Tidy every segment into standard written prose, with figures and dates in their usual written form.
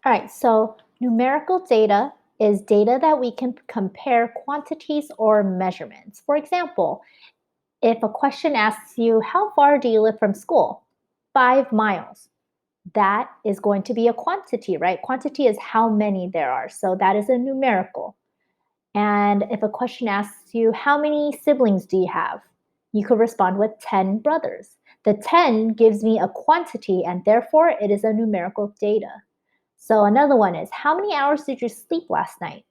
All right, so numerical data is data that we can compare quantities or measurements. For example, if a question asks you, how far do you live from school? 5 miles. That is going to be a quantity, right? Quantity is how many there are. So that is a numerical. And if a question asks you, how many siblings do you have? You could respond with 10 brothers. The 10 gives me a quantity and therefore it is a numerical data. So another one is, how many hours did you sleep last night?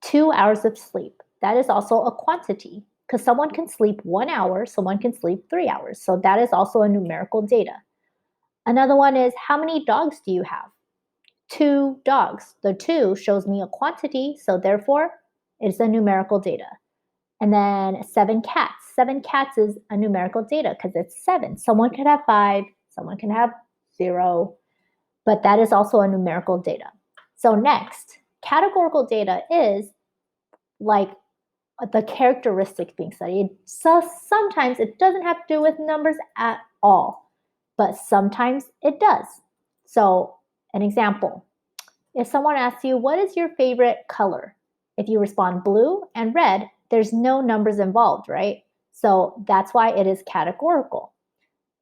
2 hours of sleep. That is also a quantity because someone can sleep 1 hour, someone can sleep 3 hours. So that is also a numerical data. Another one is, how many dogs do you have? 2 dogs. The 2 shows me a quantity, so therefore it's a numerical data. And then 7 cats. 7 cats is a numerical data because it's 7. Someone could have 5, someone can have 0, but that is also a numerical data. So next, categorical data is like the characteristic being studied. So sometimes it doesn't have to do with numbers at all, but sometimes it does. So an example, if someone asks you, what is your favorite color? If you respond blue and red, there's no numbers involved, right? So that's why it is categorical.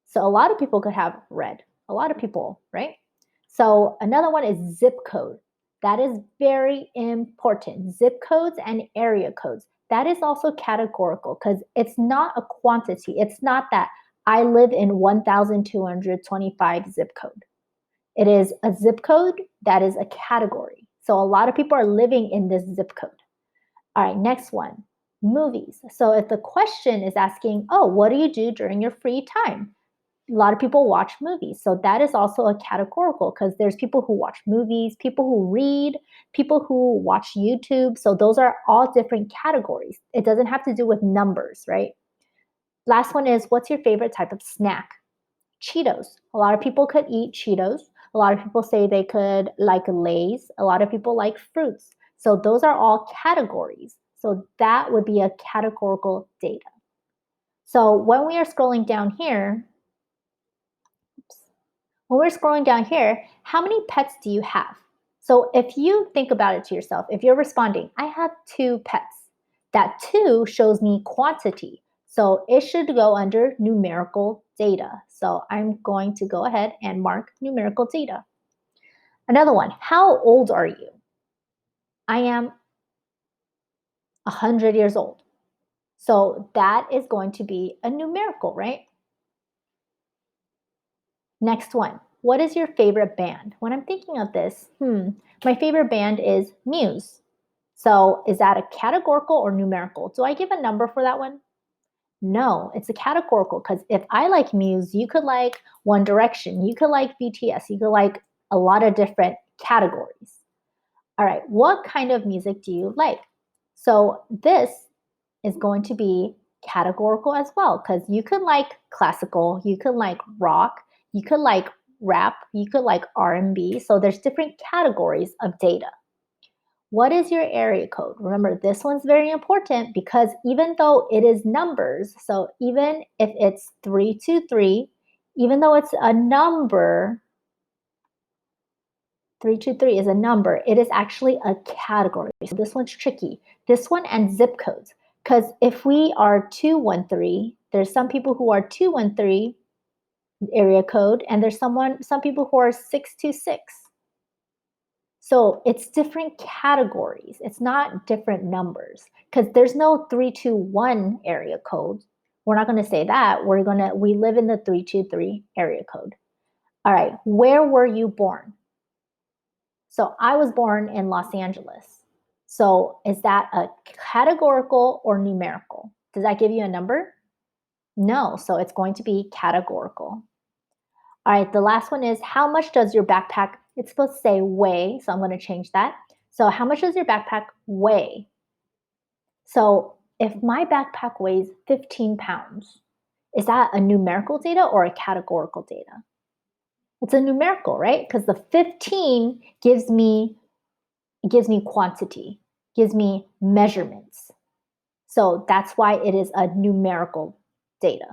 So a lot of people could have red, a lot of people, right? So another one is zip code. That is very important. Zip codes and area codes. That is also categorical because it's not a quantity. It's not that I live in 1225 zip code. It is a zip code that is a category. So a lot of people are living in this zip code. All right, next one, movies. So if the question is asking, oh, what do you do during your free time? A lot of people watch movies. So that is also a categorical because there's people who watch movies, people who read, people who watch YouTube. So those are all different categories. It doesn't have to do with numbers, right? Last one is, what's your favorite type of snack? Cheetos. A lot of people could eat Cheetos. A lot of people say they could like Lay's. A lot of people like fruits. So those are all categories. So that would be a categorical data. So when we are scrolling down here, how many pets do you have? So if you think about it to yourself, if you're responding, I have 2 pets, that 2 shows me quantity. So it should go under numerical data. So I'm going to go ahead and mark numerical data. Another one, how old are you? I am 100 years old. So that is going to be a numerical, right? Next one, what is your favorite band? When I'm thinking of this, my favorite band is Muse. So is that a categorical or numerical? Do I give a number for that one? No, it's a categorical because if I like Muse, you could like One Direction, you could like BTS, you could like a lot of different categories. All right, what kind of music do you like? So this is going to be categorical as well because you could like classical, you could like rock, you could like rap, you could like R&B. So there's different categories of data. What is your area code? Remember, this one's very important because even though it is numbers, so even if it's 323, even though it's a number, 323 is a number, it is actually a category. So this one's tricky. This one and zip codes. Because if we are 213, there's some people who are 213 area code, and there's some people who are 626. So it's different categories. It's not different numbers because there's no 321 area code. We're not going to say that. We live in the 323 area code. All right, where were you born? So I was born in Los Angeles. So is that a categorical or numerical? Does that give you a number? No, so it's going to be categorical. All right, the last one is, how much does your backpack, it's supposed to say weigh, so I'm going to change that. So how much does your backpack weigh? So if my backpack weighs 15 pounds, is that a numerical data or a categorical data? It's a numerical, right? Because the 15 gives me quantity, gives me measurements. So that's why it is a numerical data.